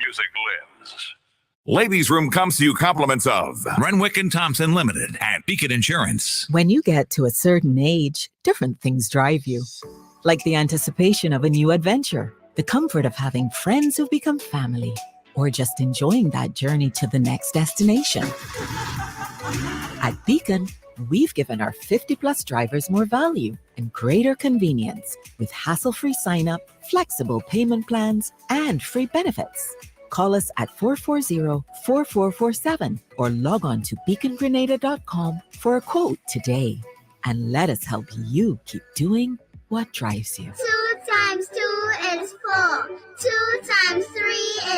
music lives. Ladies' Room comes to you compliments of Renwick and Thompson Limited and Beacon Insurance. When you get to a certain age, different things drive you. Like the anticipation of a new adventure, the comfort of having friends who've become family, or just enjoying that journey to the next destination. At Beacon, we've given our 50-plus drivers more value and greater convenience with hassle-free sign-up, flexible payment plans, and free benefits. Call us at 440-4447 or log on to beacongrenada.com for a quote today. And let us help you keep doing what drives you. 2 times 2 is 4. 2 times 3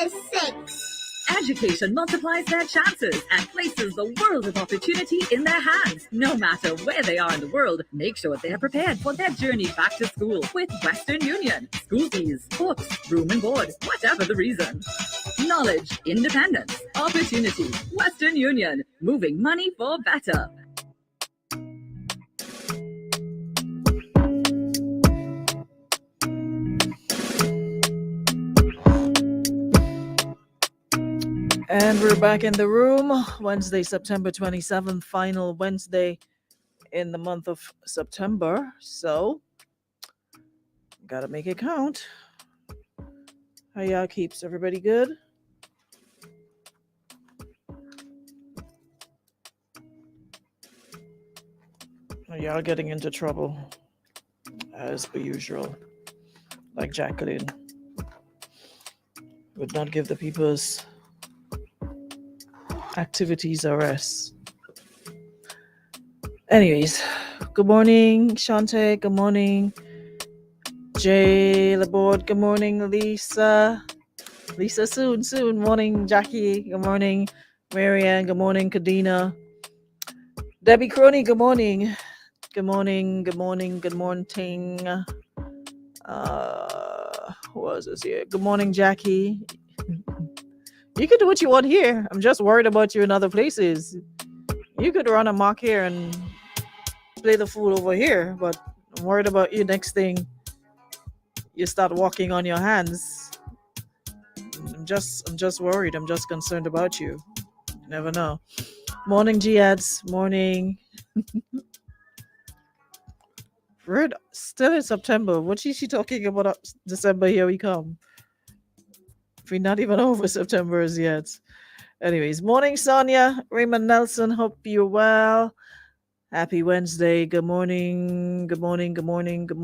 is 6. Education multiplies their chances and places the world of opportunity in their hands. No matter where they are in the world, make sure they're prepared for their journey back to school with Western Union. School fees, books, room and board, whatever the reason. Knowledge, independence, opportunity. Western Union, moving money for better. And we're back in the room. Wednesday, September 27th, final Wednesday in the month of September. So, gotta make it count. How y'all keeps? Everybody good? Are y'all getting into trouble? As per usual. Like Jacqueline would not give the people's activities a rest. Anyways, good morning, Shante. Good morning, Jay Laborde. Good morning, Lisa. Lisa, soon. Morning, Jackie. Good morning, Marianne. Good morning, Kadena. Debbie Crony. Good morning. Good morning. Who was this here? Good morning, Jackie. You can do what you want here. I'm just worried about you in other places. You could run amok here and play the fool over here, but I'm worried about you. Next thing, you start walking on your hands. I'm just worried. I'm just concerned about you. You never know. Morning, Giads. Morning. We're still in September. What is she talking about? December, here we come. We're not even over September as yet. Anyways, morning, Sonia. Raymond Nelson, hope you're well. Happy Wednesday. Good morning. Shauna. Good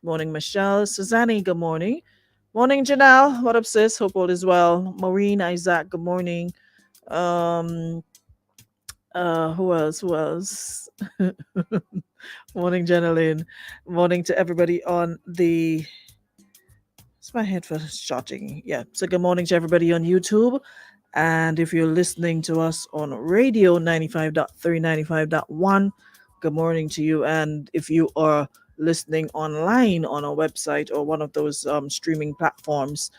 morning, Michelle. Suzanne, good morning. Morning, Janelle. What up, sis? Hope all is well. Maureen, Isaac, good morning. Who else? Morning, Jenilyn. Morning to everybody on the... my head for shouting. Yeah. So good morning to everybody on YouTube. And if you're listening to us on radio 95.3, 95.1, good morning to you. And if you are listening online on our website or one of those streaming platforms,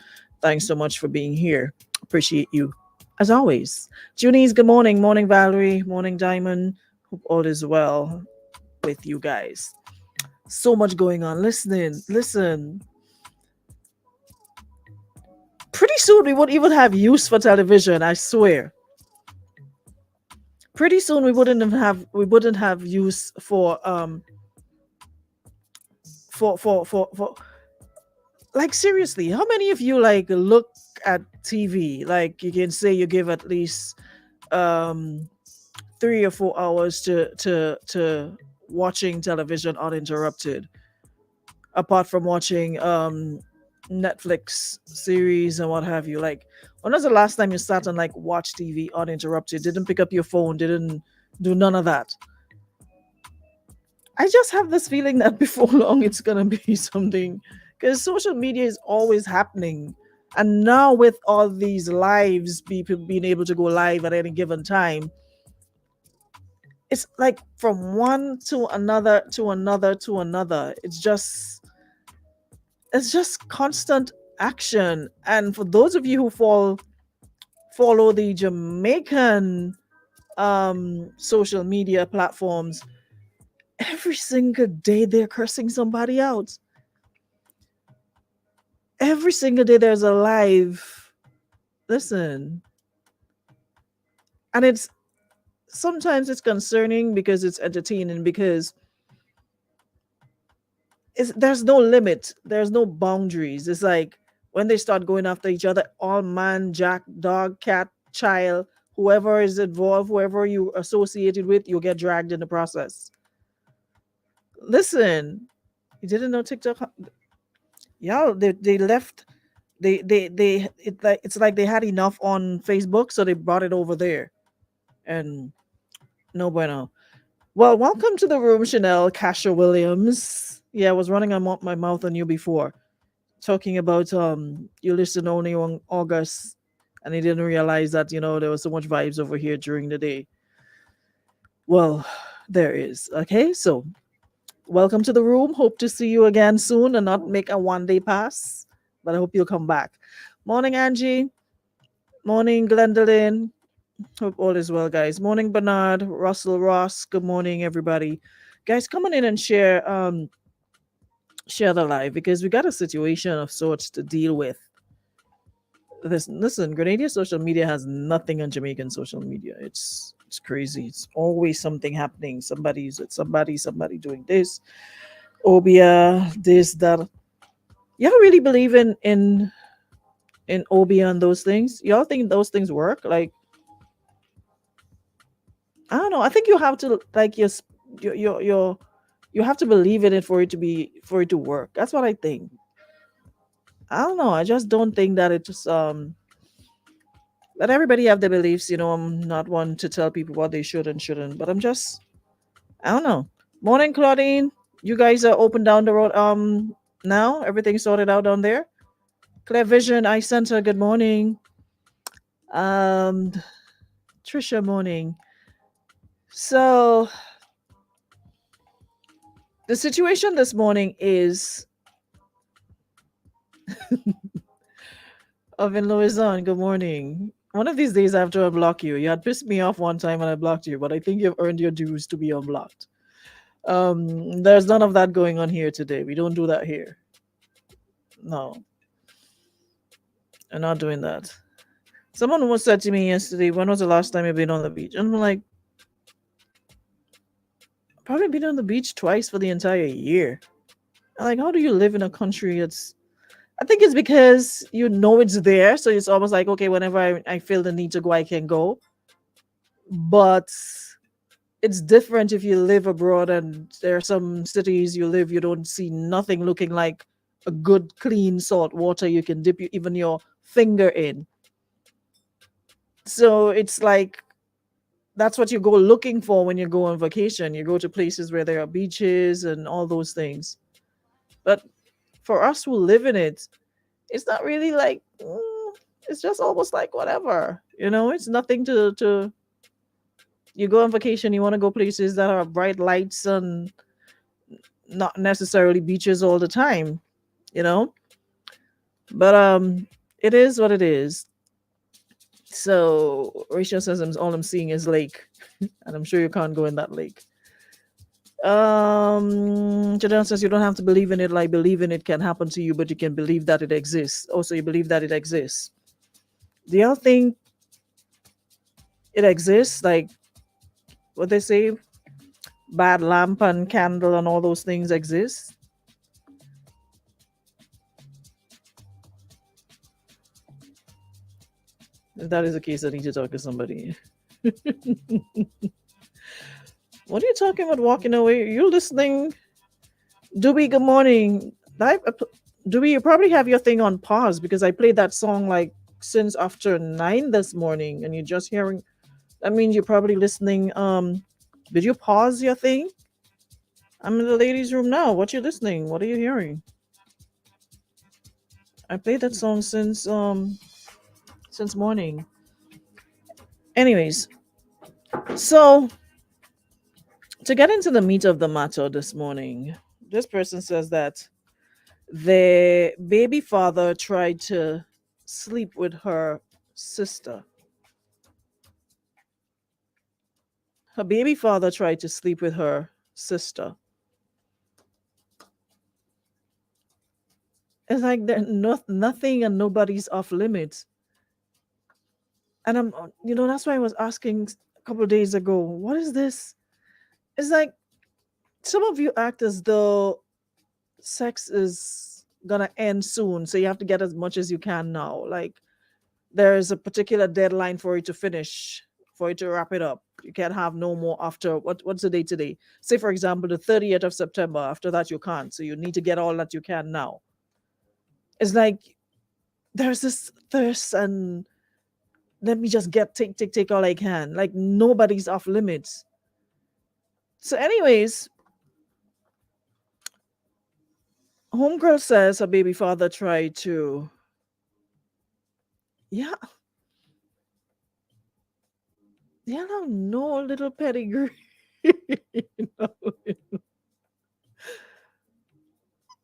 thanks so much for being here. Appreciate you as always. Junice, good morning. Morning, Valerie. Morning, Diamond. Hope all is well with you guys. So much going on. Listen. Pretty soon we won't even have use for television, I swear. Pretty soon we wouldn't have use for like, seriously, how many of you like look at TV? Like, you can say you give at least 3 or 4 hours to watching television uninterrupted, apart from watching Netflix series and what have you. Like, when was the last time you sat and like watch TV uninterrupted, didn't pick up your phone, didn't do none of that? I just have this feeling that before long it's gonna be something, because social media is always happening. And now with all these lives, people being able to go live at any given time, it's like from one to another to another to another. It's just constant action. And for those of you who follow the Jamaican social media platforms, every single day they're cursing somebody out. Every single day there's a live. Listen, and it's sometimes it's concerning because it's entertaining because there's no limit, there's no boundaries. It's like when they start going after each other, all man, jack, dog, cat, child, whoever is involved, whoever you associated with, you'll get dragged in the process. Listen, you didn't know TikTok? Yeah, they left. It's like they had enough on Facebook, so they brought it over there. And no bueno. Well, welcome to the room, Chanel Casher Williams. Yeah, I was running my mouth on you before, talking about you listened only on August, and you didn't realize that there was so much vibes over here during the day. Well, there is. Okay, so welcome to the room. Hope to see you again soon and not make a 1 day pass, but I hope you'll come back. Morning, Angie. Morning, Glendolyn. Hope all is well, guys. Morning, Bernard, Russell, Ross. Good morning, everybody. Guys, come on in and share the live because we got a situation of sorts to deal with. Listen, Grenadian social media has nothing on Jamaican social media. It's crazy. It's always something happening. Somebody's with somebody doing this. Obia, this, that. Y'all really believe in Obia and those things? Y'all think those things work? Like, I don't know. I think you have to like you have to believe in it for it to work. That's what I think. I don't know. I just don't think that it's let everybody have their beliefs. I'm not one to tell people what they should and shouldn't, but I don't know. Morning, Claudine. You guys are open down the road. Now everything's sorted out down there. Clear Vision Eye Center. Good morning. Um, Trisha. Morning. So the situation this morning is of in Louison. Good morning. One of these days I have to unblock you. You had pissed me off one time and I blocked you, but I think you've earned your dues to be unblocked. There's none of that going on here today. We don't do that here. No. I'm not doing that. Someone once said to me yesterday, when was the last time you've been on the beach? And I'm like, probably been on the beach twice for the entire year. I'm like, how do you live in a country I think it's because it's there. So it's almost like, okay, whenever I feel the need to go, I can go. But it's different if you live abroad and there are some cities you live, you don't see nothing looking like a good, clean salt water you can dip even your finger in. So it's like, that's what you go looking for when you go on vacation. You go to places where there are beaches and all those things. But for us who live in it, it's not really like it's just almost like whatever. It's nothing to you go on vacation, you want to go places that are bright lights and not necessarily beaches all the time, but it is what it is. So Rachel says all I'm seeing is lake and I'm sure you can't go in that lake. Janelle says you don't have to believe in it. Like, believing it can happen to you, but you can believe that it exists. Also, you believe that it exists. Do y'all think it exists? Like what they say, bad lamp and candle and all those things exist? If that is the case, I need to talk to somebody. What are you talking about walking away? You're listening. Doobie, good morning. Doobie, you probably have your thing on pause because I played that song like since after 9 this morning and you're just hearing. That means you're probably listening. Did you pause your thing? I'm in the ladies' room now. What you listening? What are you hearing? I played that song since morning. Anyways, so to get into the meat of the matter this morning, this person says that the baby father tried to sleep with her sister. Her baby father tried to sleep with her sister. It's like there nothing and nobody's off limits. And that's why I was asking a couple of days ago, what is this? It's like some of you act as though sex is gonna end soon, so you have to get as much as you can now. Like there's a particular deadline for you to finish, for you to wrap it up. You can't have no more after what's the date today? Say for example the 30th of September. After that you can't. So you need to get all that you can now. It's like there's this thirst and let me just take all I can. Like nobody's off limits. So, anyways, homegirl says her baby father tried to, yeah, no little pedigree. You know,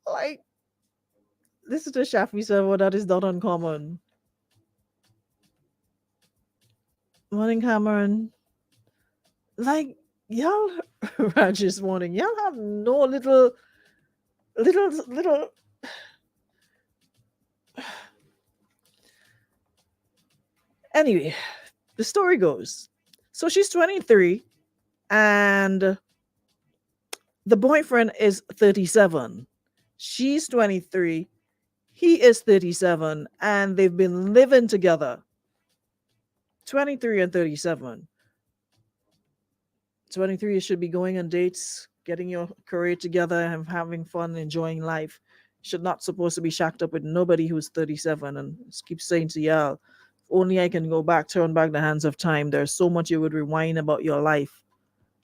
like this is the Shafi server that is not uncommon. Morning, Cameron. Like y'all, Rajesh morning. Y'all have no little. Anyway, the story goes. So she's 23 and the boyfriend is 37. She's 23. He is 37 and they've been living together. 23 and 37. 23, you should be going on dates, getting your career together and having fun, enjoying life. Should not supposed to be shacked up with nobody who's 37 and keep saying to y'all, if only I can go back, turn back the hands of time. There's so much you would rewind about your life.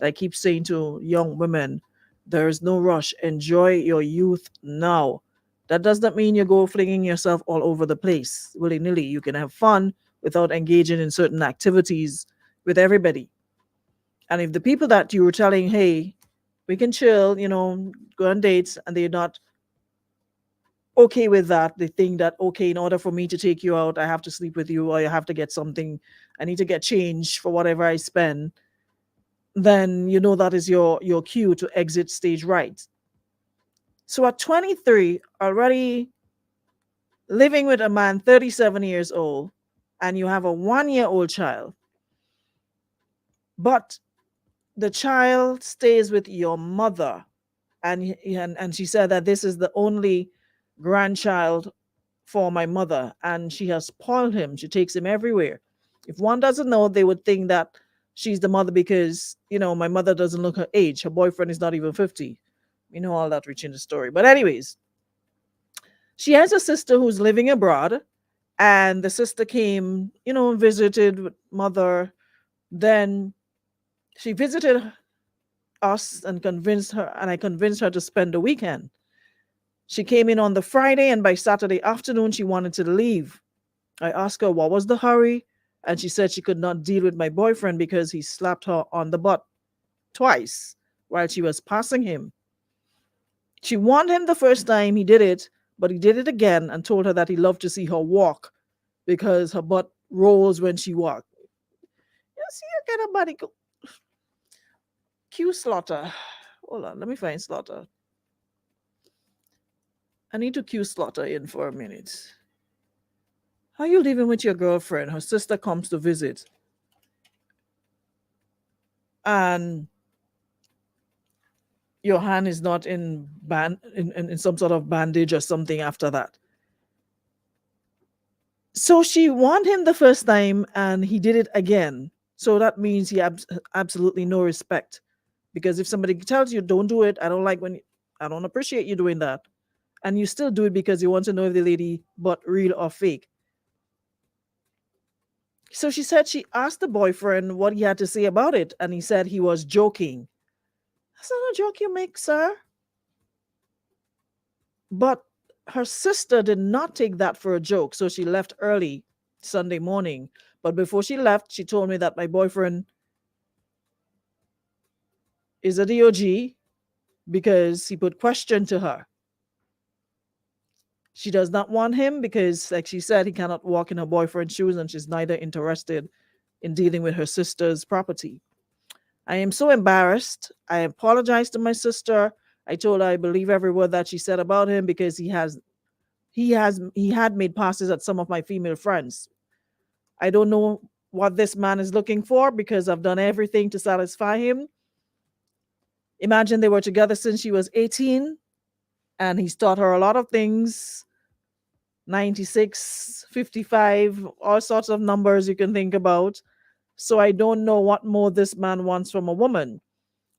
I keep saying to young women, there is no rush. Enjoy your youth now. That does not mean you go flinging yourself all over the place willy-nilly. You can have fun without engaging in certain activities with everybody. And if the people that you were telling, hey, we can chill, go on dates, and they're not okay with that, they think that, okay, in order for me to take you out, I have to sleep with you, or I have to get something, I need to get change for whatever I spend, then that is your cue to exit stage right. So at 23, already living with a man 37 years old, and you have a 1-year-old child, but the child stays with your mother, and she said that this is the only grandchild for my mother, and she has spoiled him. She takes him everywhere. If one doesn't know, they would think that she's the mother because my mother doesn't look her age. Her boyfriend is not even 50. All that rich in the story. But anyways, she has a sister who's living abroad, and the sister came, visited with mother. Then she visited us and I convinced her to spend the weekend. She came in on the Friday, and by Saturday afternoon, she wanted to leave. I asked her what was the hurry, and she said she could not deal with my boyfriend because he slapped her on the butt twice while she was passing him. She warned him the first time he did it, but he did it again and told her that he loved to see her walk because her butt rolls when she walks. You see, I got a body. Q Slaughter. Hold on, let me find Slaughter. I need to cue Slaughter in for a minute. How are you living with your girlfriend? Her sister comes to visit. And your hand is not in some sort of bandage or something after that. So she warned him the first time and he did it again. So that means he absolutely no respect. Because if somebody tells you don't do it, I don't appreciate you doing that. And you still do it because you want to know if the lady butt real or fake. So she said she asked the boyfriend what he had to say about it, and he said he was joking. That's not a joke you make, sir. But her sister did not take that for a joke, so she left early Sunday morning. But before she left, she told me that my boyfriend is a DOG because he put question to her. She does not want him because, like she said, he cannot walk in her boyfriend's shoes and she's neither interested in dealing with her sister's property. I am so embarrassed. I apologized to my sister. I told her I believe every word that she said about him because he has He had made passes at some of my female friends. I don't know what this man is looking for because I've done everything to satisfy him. Imagine they were together since she was 18 and he's taught her a lot of things. 96, 55, all sorts of numbers you can think about. So I don't know what more this man wants from a woman.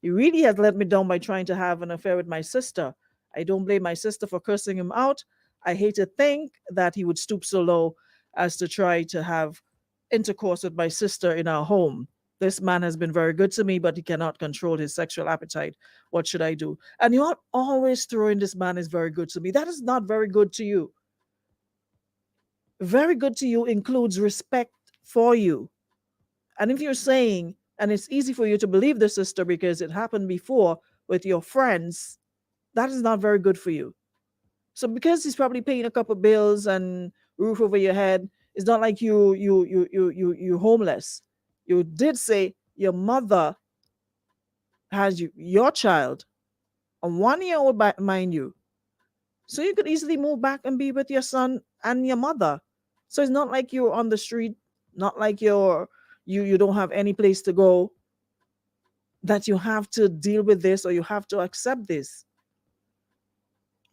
He really has let me down by trying to have an affair with my sister. I don't blame my sister for cursing him out. I hate to think that he would stoop so low as to try to have intercourse with my sister in our home. This man has been very good to me, but he cannot control his sexual appetite. What should I do? And you're always throwing this man is very good to me. That is not very good to you. Very good to you includes respect for you. And if you're saying, and it's easy for you to believe this, sister, because it happened before with your friends, that is not very good for you. So because he's probably paying a couple bills and roof over your head, it's not like you homeless. You did say your mother has your child, a 1 year old, mind you. So you could easily move back and be with your son and your mother. So it's not like you're on the street, not like you don't have any place to go, that you have to deal with this or you have to accept this.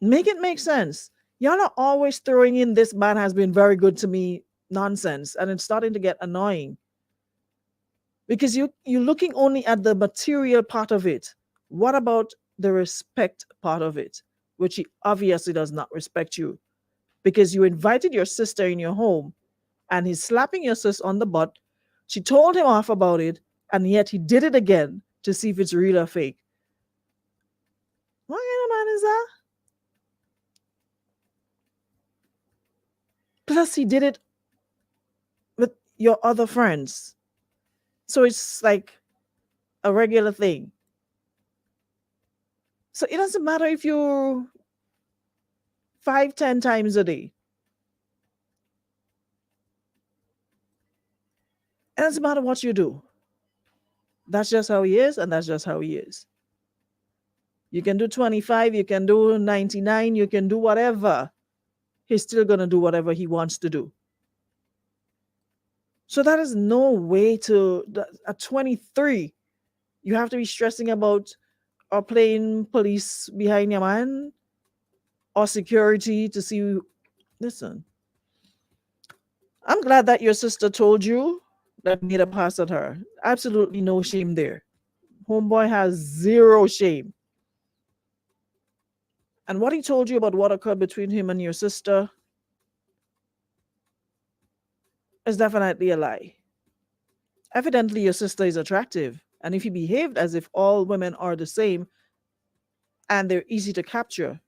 Make it make sense. Y'all are always throwing in this man has been very good to me nonsense, and it's starting to get annoying. Because you're looking only at the material part of it. What about the respect part of it? Which he obviously does not respect you. Because you invited your sister in your home and he's slapping your sis on the butt. She told him off about it, and yet he did it again to see if it's real or fake. What kind of man is that? Plus, he did it with your other friends. So it's like a regular thing. So it doesn't matter if you're 5-10 times a day. It doesn't matter what you do. That's just how he is, and that's just how he is. You can do 25, you can do 99, you can do whatever. He's still going to do whatever he wants to do. So that is no way to, at 23, you have to be stressing about or playing police behind your man or security to see. Listen, I'm glad that your sister told you that made a pass at her. Absolutely no shame there. Homeboy has zero shame. And what he told you about what occurred between him and your sister is definitely a lie. Evidently, your sister is attractive. And if he behaved as if all women are the same and they're easy to capture,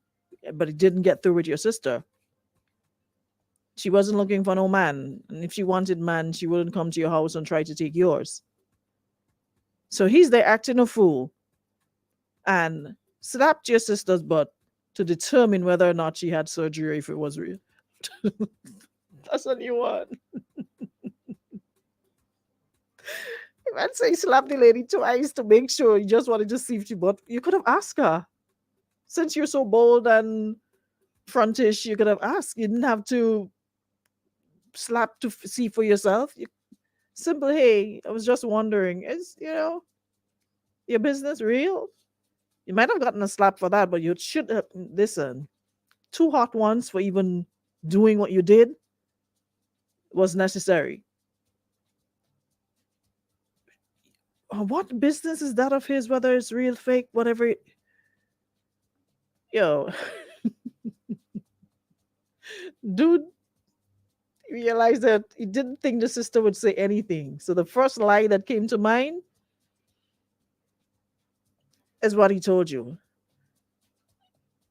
but he didn't get through with your sister, she wasn't looking for no man. And if she wanted man, she wouldn't come to your house and try to take yours. So he's there acting a fool and slapped your sister's butt to determine whether or not she had surgery, if it was real. That's a new one. I'd say slap the lady twice to make sure you just wanted to see if she, but you could have asked her. Since you're so bold and frontish, you could have asked. You didn't have to slap to see for yourself. Simple, hey, I was just wondering, is, your business real? You might have gotten a slap for that, but you should have, listen, 2 hot ones for even doing what you did was necessary. What business is that of his, whether it's real, fake, whatever? Dude realized that he didn't think the sister would say anything. So the first lie that came to mind is what he told you.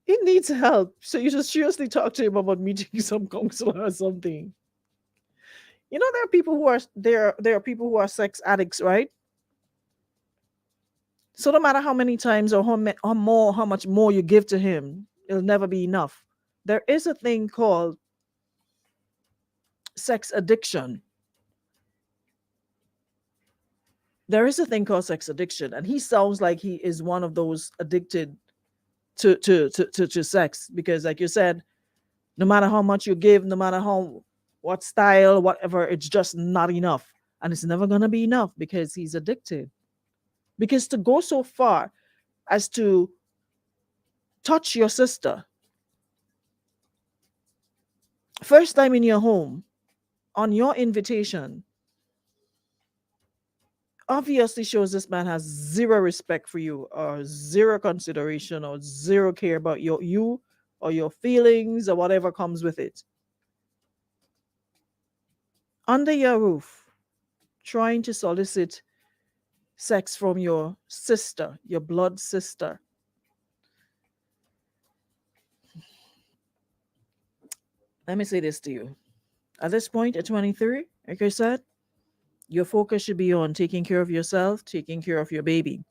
He needs help. So you should seriously talk to him about meeting some counselor or something. There are people who are there are people who are sex addicts, right? So no matter how many times or how much more you give to him, it'll never be enough. There is a thing called sex addiction. There is a thing called sex addiction, and he sounds like he is one of those addicted to sex, because like you said, No matter how much you give, no matter what style, whatever, it's just not enough. And it's never gonna be enough because he's addicted. Because to go so far as to touch your sister, first time in your home, on your invitation, obviously shows this man has zero respect for you, or zero consideration, or zero care about you or your feelings or whatever comes with it. Under your roof, trying to solicit sex from your sister, your blood sister. Let me say this to you. At this point, at 23, like I said, your focus should be on taking care of yourself, taking care of your baby.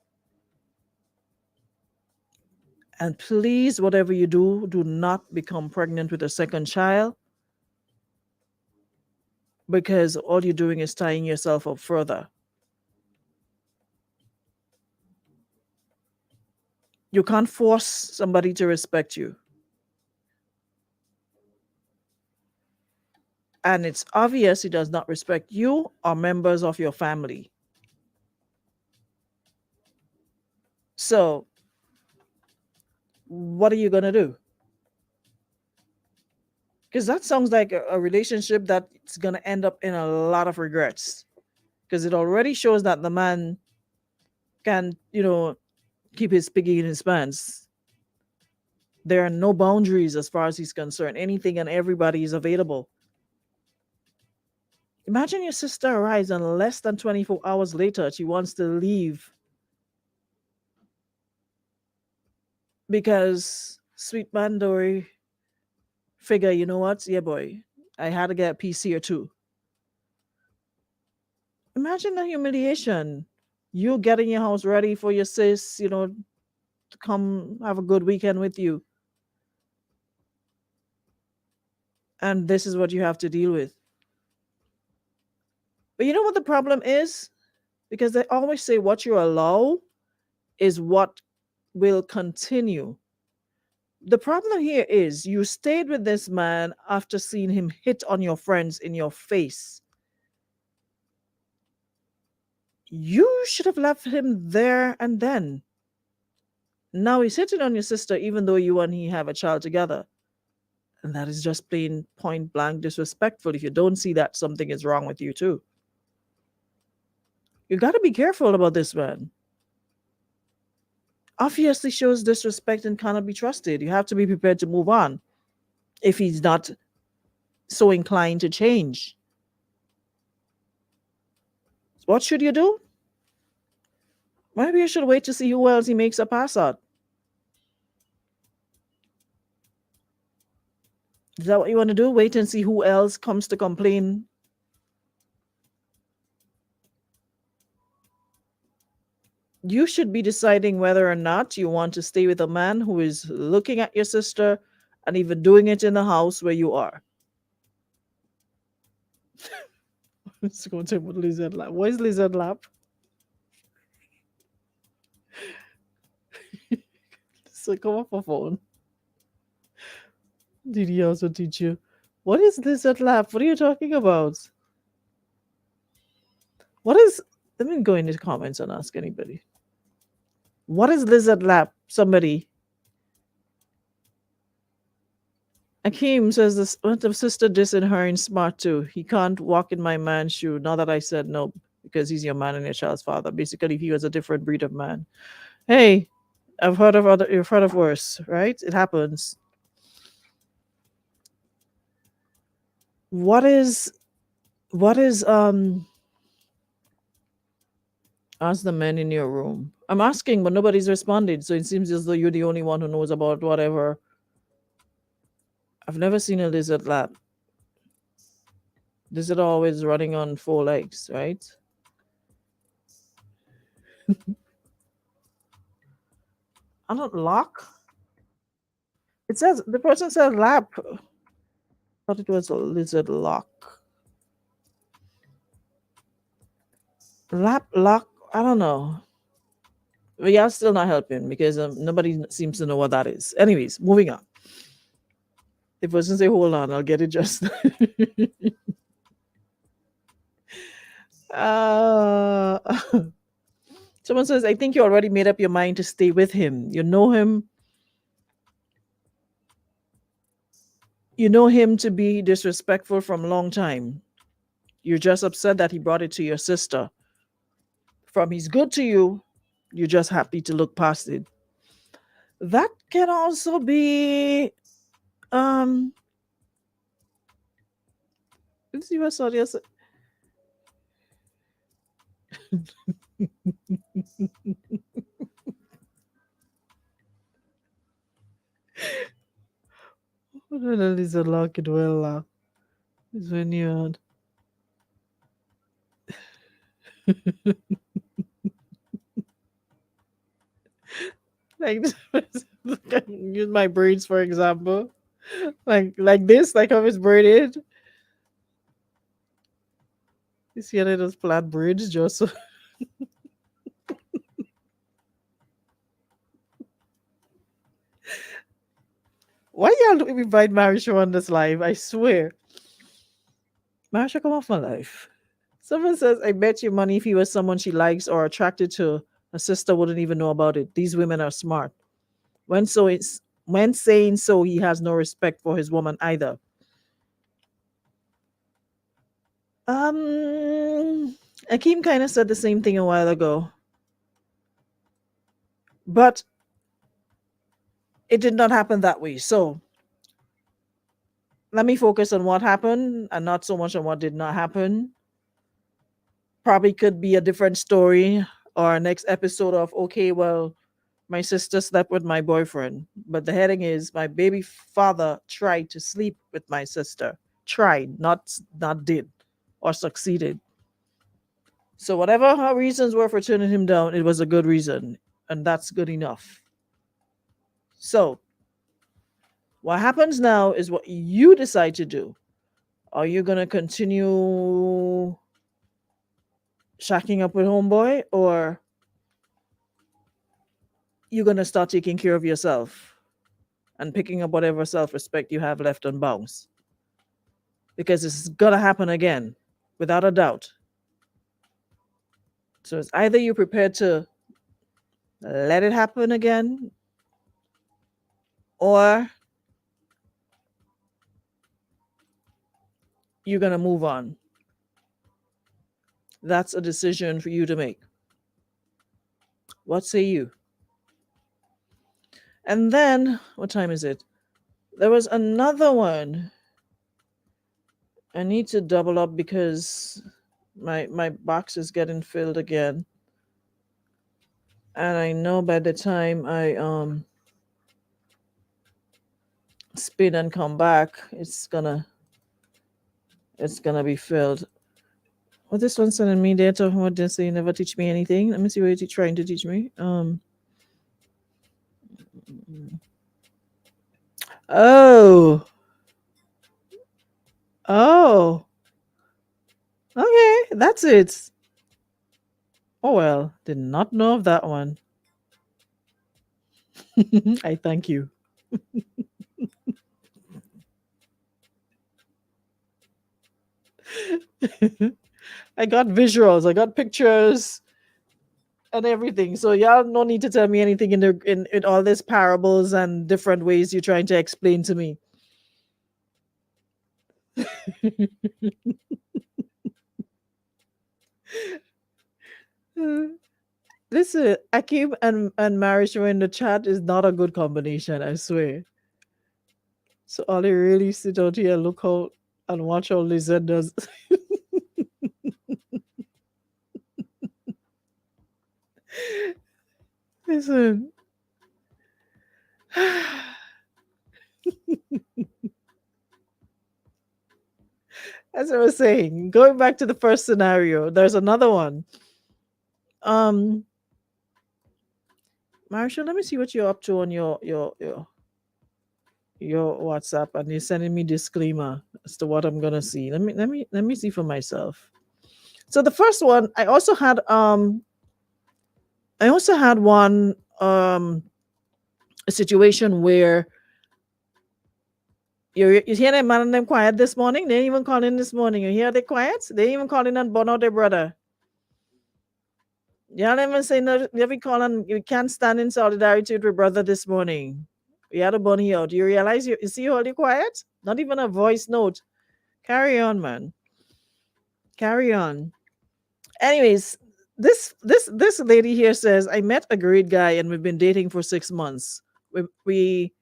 And please, whatever you do, do not become pregnant with a second child, because all you're doing is tying yourself up further. You can't force somebody to respect you. And it's obvious he does not respect you or members of your family. So, what are you going to do? Because that sounds like a relationship that's going to end up in a lot of regrets. Because it already shows that the man can, keep his piggy in his pants. There are no boundaries as far as he's concerned. Anything and everybody is available. Imagine your sister arrives and less than 24 hours later, she wants to leave because sweet man Dory figure, you know what? Yeah, boy, I had to get a piece here too. Imagine the humiliation. You getting your house ready for your sis, to come have a good weekend with you. And this is what you have to deal with. But you know what the problem is? Because they always say what you allow is what will continue. The problem here is you stayed with this man after seeing him hit on your friends in your face. You should have left him there and then. Now he's hitting on your sister, even though you and he have a child together. And that is just plain point blank disrespectful. If you don't see that, something is wrong with you too. You got to be careful about this man. Obviously shows disrespect and cannot be trusted. You have to be prepared to move on if he's not so inclined to change. What should you do? Maybe you should wait to see who else he makes a pass at. Is that what you want to do? Wait and see who else comes to complain? You should be deciding whether or not you want to stay with a man who is looking at your sister and even doing it in the house where you are. It's going to put lizard lap. What is lizard lap? So come off a phone. Did he also teach you? What is lizard lap? What are you talking about? What is... Let me go in the comments and ask anybody. What is lizard lap? Somebody. Akeem says this the sister dissing her in smart too. He can't walk in my man's shoe. Not that I said no, because he's your man and your child's father. Basically, he was a different breed of man. Hey, you've heard of worse, right? It happens. What is ask the men in your room. I'm asking, but nobody's responded, so it seems as though you're the only one who knows about whatever. I've never seen a lizard lap. Lizard always running on 4 legs, right? I don't lock. It says the person said lap. I thought it was a lizard lock. Lap lock. I don't know. But y'all still not helping because nobody seems to know what that is. Anyways, moving on. The person say, hold on, I'll get it just. uh, someone says, I think you already made up your mind to stay with him. You know him. You know him to be disrespectful from a long time. You're just upset that he brought it to your sister. From he's good to you, you're just happy to look past it. That can also be let's see what Sadia said. What the hell is a lock it well? It's when you like use my braids for example. Like this, like how it's braided. You see how those flat braids just so why y'all don't invite Marisha on this live? I swear. Marisha, come off my life. Someone says, I bet you money if he was someone she likes or attracted to, her sister wouldn't even know about it. These women are smart. When saying so, he has no respect for his woman either. Akeem kind of said the same thing a while ago. But it did not happen that way. So let me focus on what happened and not so much on what did not happen. Probably could be a different story or next episode of, okay, well, my sister slept with my boyfriend. But the heading is my baby father tried to sleep with my sister. Tried, not did or succeeded. So whatever her reasons were for turning him down, it was a good reason. And that's good enough. So what happens now is what you decide to do. Are you going to continue shacking up with homeboy, or you're going to start taking care of yourself and picking up whatever self-respect you have left and bounce? Because it's going to happen again, without a doubt. So it's either you're prepared to let it happen again, or you're going to move on. That's a decision for you to make. What say you? And then, what time is it? There was another one. I need to double up because my box is getting filled again. And I know by the time I spin and come back, it's gonna be filled. What this one sending me there talking about this, you never teach me anything. Let me see what you're trying to teach me. Oh. Okay, that's it. Oh well, did not know of that one. I thank you. I got visuals, I got pictures and everything. So y'all no need to tell me anything in all these parables and different ways you're trying to explain to me. Listen, Akim and Marisha in the chat is not a good combination, I swear. So all they really sit out here and look out and watch how Lizette does. Listen. As I was saying, going back to the first scenario, there's another one. Marisha, let me see what you're up to on your WhatsApp, and you're sending me disclaimer as to what I'm gonna see. Let me see for myself. So the first one, I also had one a situation where You hear them man and them quiet this morning? They ain't even calling this morning. You hear they quiet? They ain't even calling and burn out their brother. Y'all even say no, you be calling, you can't stand in solidarity with your brother this morning. You had a bunny out. You realize you see all the quiet? Not even a voice note. Carry on, man. Carry on. Anyways, this lady here says, I met a great guy and we've been dating for 6 months. We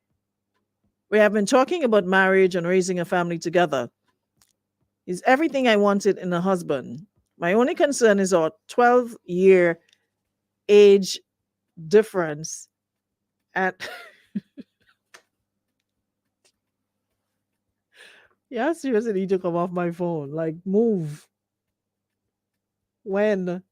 have been talking about marriage and raising a family together. He's everything I wanted in a husband. My only concern is our 12-year age difference. And yeah, seriously need to come off my phone. Like, move. When?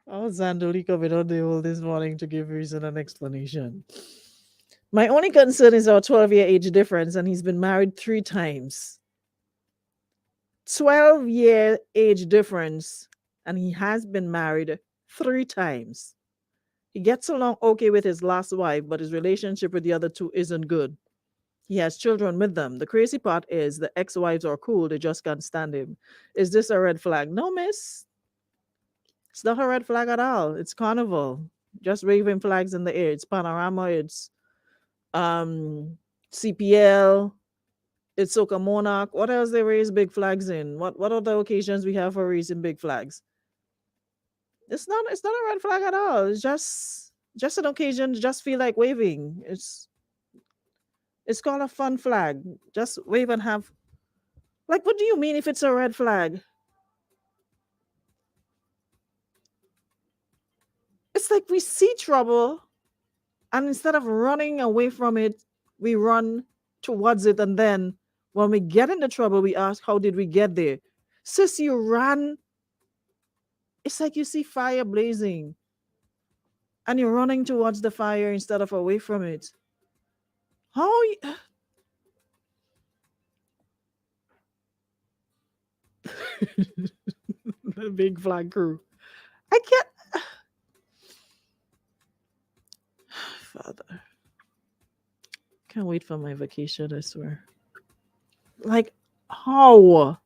Oh, Zandoli coming on the hole this morning to give reason and explanation. My only concern is our 12-year age difference, and he's been married 3 times. 12-year age difference, and he has been married 3 times. He gets along okay with his last wife, but his relationship with the other 2 isn't good. He has children with them. The crazy part is the ex-wives are cool, they just can't stand him. Is this a red flag? No, miss. It's not a red flag at all. It's carnival. Just waving flags in the air. It's panorama. It's CPL. It's Soca Monarch. What else they raise big flags in? What other occasions we have for raising big flags? It's not a red flag at all. It's just an occasion to just feel like waving. It's called a fun flag. Just wave and have, like, what do you mean if it's a red flag? It's like we see trouble, and instead of running away from it, we run towards it. And then when we get into trouble, we ask, how did we get there? Sis, you ran. It's like you see fire blazing, and you're running towards the fire instead of away from it. How? The big flag crew. I can't. Father. Can't wait for my vacation, I swear. Like, how?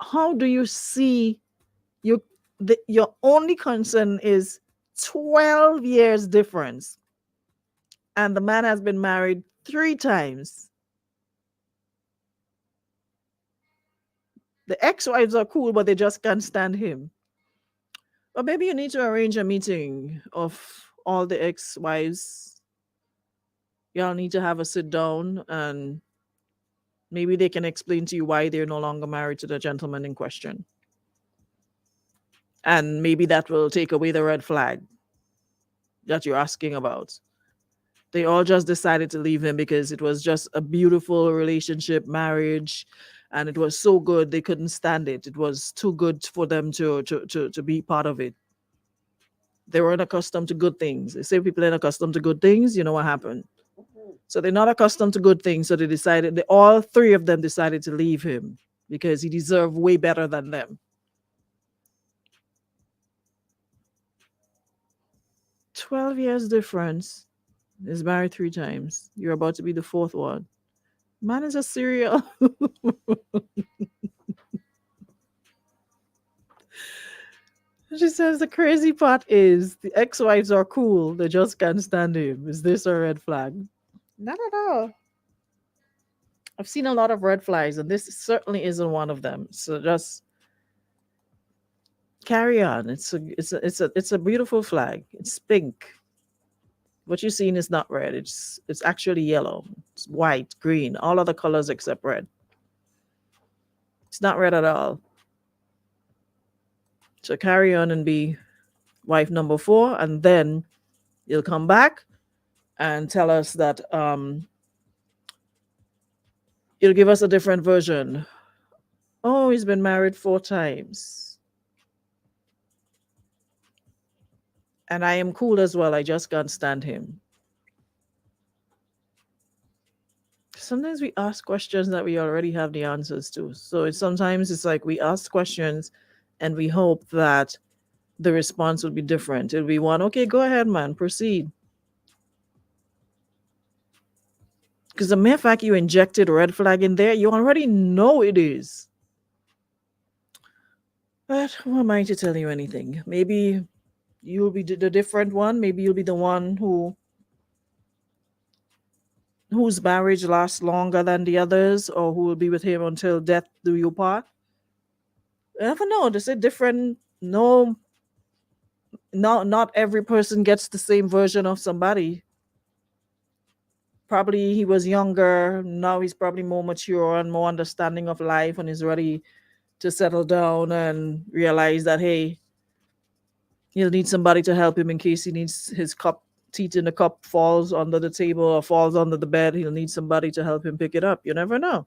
How do you see your only concern is 12 years difference, and the man has been married 3 times? The ex-wives are cool, but they just can't stand him. But maybe you need to arrange a meeting of all the ex-wives. Y'all need to have a sit down, and maybe they can explain to you why they're no longer married to the gentleman in question. And maybe that will take away the red flag that you're asking about. They all just decided to leave him because it was just a beautiful relationship, marriage, and it was so good they couldn't stand it. It was too good for them to be part of it. They weren't accustomed to good things. They say people ain't accustomed to good things, you know what happened. So they're not accustomed to good things. So all 3 of them decided to leave him because he deserved way better than them. 12 years difference. Is married 3 times. You're about to be the 4th one. Man is a serial. She says the crazy part is the ex-wives are cool. They just can't stand him. Is this a red flag? Not at all. I've seen a lot of red flags, and this certainly isn't one of them. So just carry on. It's a beautiful flag. It's pink. What you're seeing is not red. It's actually yellow. It's white, green, all other colors except red. It's not red at all. So carry on and be wife number 4, and then you'll come back and tell us that you'll give us a different version. Oh, he's been married 4 times. And I am cool as well. I just can't stand him. Sometimes we ask questions that we already have the answers to. So sometimes it's like we ask questions And we hope that the response will be different. It'll be one, okay, go ahead, man, proceed. Because the mere fact you injected a red flag in there, you already know it is. But who am I to tell you anything? Maybe you'll be the different one. Maybe you'll be the one whose marriage lasts longer than the others, or who will be with him until death do you part. I never know. There's a different. No, not every person gets the same version of somebody. Probably he was younger. Now he's probably more mature and more understanding of life, and is ready to settle down and realize that, hey, he'll need somebody to help him in case he needs his cup teeth in the cup falls under the table or falls under the bed. He'll need somebody to help him pick it up. You never know.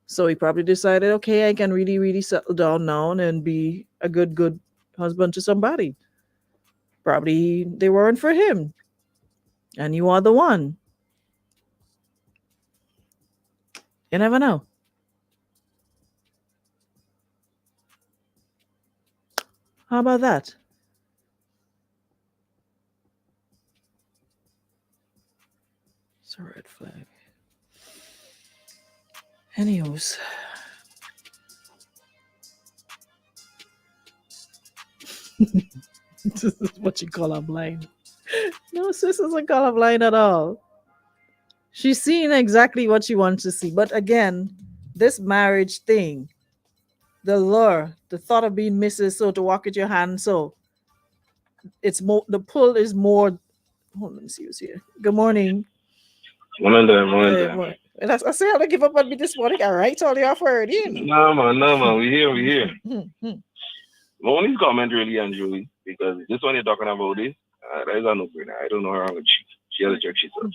So he probably decided, okay, I can really, really settle down now and be a good husband to somebody. Probably they weren't for him. And you are the one. You never know. How about that? It's a red flag. Anyways. This is what you call a blind. No, sis isn't colorblind at all. She's seeing exactly what she wants to see. But again, this marriage thing, the lure, the thought of being Mrs. So to walk with your hand, so it's more, the pull is more. Hold on, let me see who's here. Good morning. Morning there, morning there. And I say I don't give up on me this morning. All right, all you off already. No man, we here. Only comment really on Julie because this one you're talking about this, that is a no-brainer. I don't know her language. She has a check herself.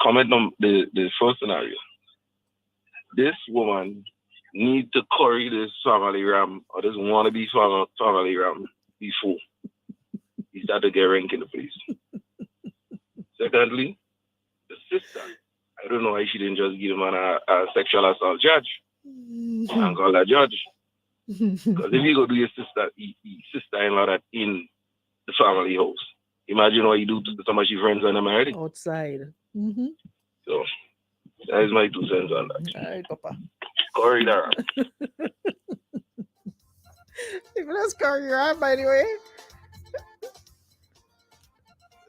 Comment on the first scenario. This woman need to curry this family ram or this wannabe family ram before he start to get rank in the place. Secondly, the sister. I don't know why she didn't just give him a sexual assault judge and call that judge. Because if you go do your sister-in-law that in the family house, imagine what you do to some of your friends when they're married. Outside. So that is my 2 cents on that. All right, Papa. Curry that. People that's curry ram, by the way.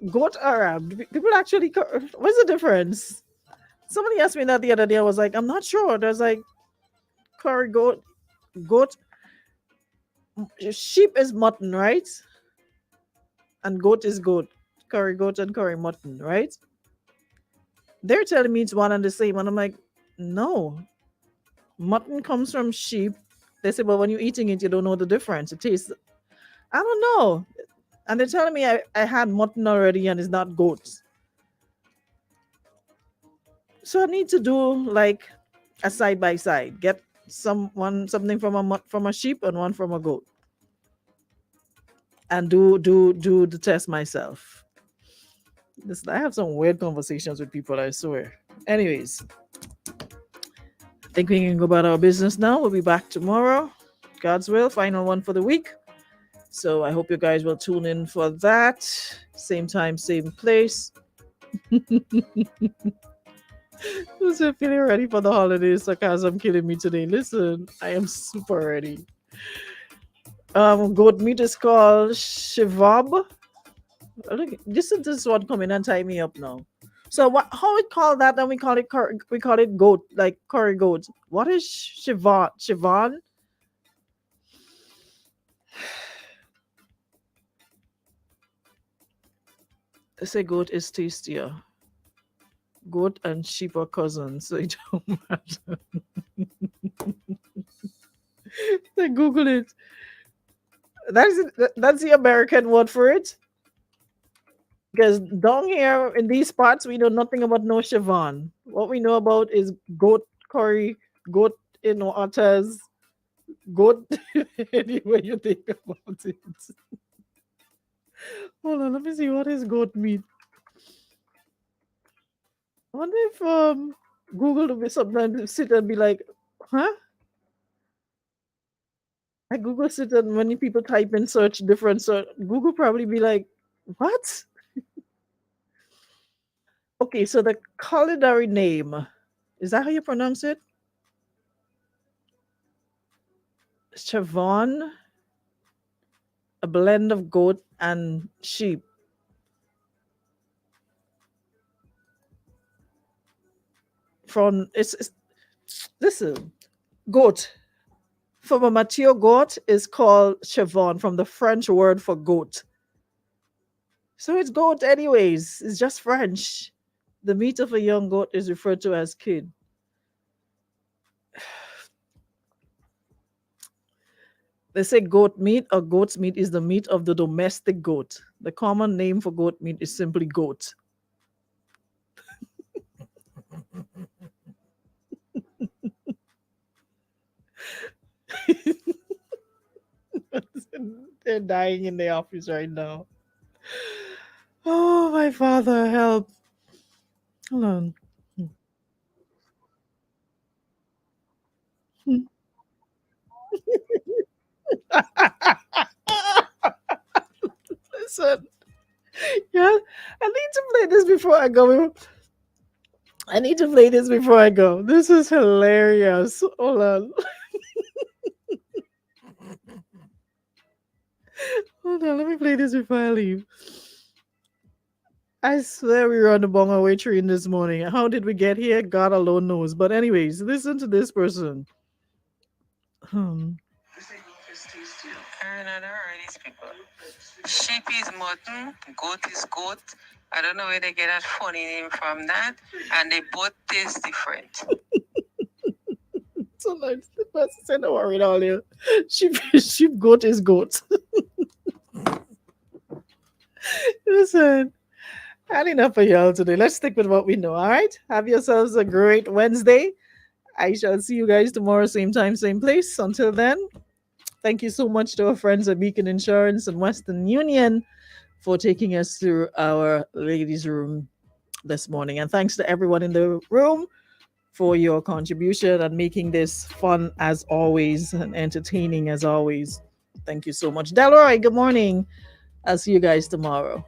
Goat Arab. People actually. What's the difference? Somebody asked me that the other day. I was like, I'm not sure. There's like curry goat. Sheep is mutton, right? And goat is goat. Curry goat and curry mutton, right? They're telling me it's one and the same. And I'm like, no. Mutton comes from sheep. They say, but when you're eating it, you don't know the difference. It tastes. I don't know. And they're telling me I had mutton already and it's not goat. So I need to do like a side by side. Get something from a sheep and one from a goat. And do the test myself. Listen, I have some weird conversations with people, I swear. Anyways, I think we can go about our business now. We'll be back tomorrow. God's will, final one for the week. So I hope you guys will tune in for that. Same time, same place. Who's feeling ready for the holidays? Sarcasm killing me today. Listen, I am super ready. Goat meat is called shivab. Look, this one coming and tie me up now. So how we call that? And we call it goat, like curry goat. What is Siobhan? They say goat is tastier. Goat and sheep are cousins, so it don't matter. They Google it. That's the American word for it. Because down here in these parts, we know nothing about no Siobhan. What we know about is goat curry, goat in waters, goat anyway you think about it. Hold on, let me see what is goat meat. I wonder if Google will be sometimes sit and be like, huh? I Google it, and when people type in search different, so Google probably be like, what? Okay, so the culinary name, is that how you pronounce it? Chavon, a blend of goat and sheep. From it's listen, goat. From a mature goat is called Chavon from the French word for goat. So it's goat anyways. It's just French. The meat of a young goat is referred to as kid. They say goat meat or goat's meat is the meat of the domestic goat. The common name for goat meat is simply goat. They're dying in the office right now. Oh, my father, help. Hold on. Listen, yeah, I need to play this before I go. I need to play this before I go. This is hilarious. Hold on. Hold on, let me play this before I leave. I swear we were on the Bongaway train this morning. How did we get here? God alone knows. But anyways, listen to this person. I don't know these people. Sheep is mutton, goat is goat. I don't know where they get that funny name from that. And they both taste different. So like the person said, don't worry, all you. Sheep, goat is goat. Listen, had enough for y'all today. Let's stick with what we know. All right. Have yourselves a great Wednesday. I shall see you guys tomorrow, same time, same place. Until then, thank you so much to our friends at Beacon Insurance and Western Union for taking us through our ladies' room this morning. And thanks to everyone in the room for your contribution and making this fun as always and entertaining as always. Thank you so much. Delroy, good morning. I'll see you guys tomorrow.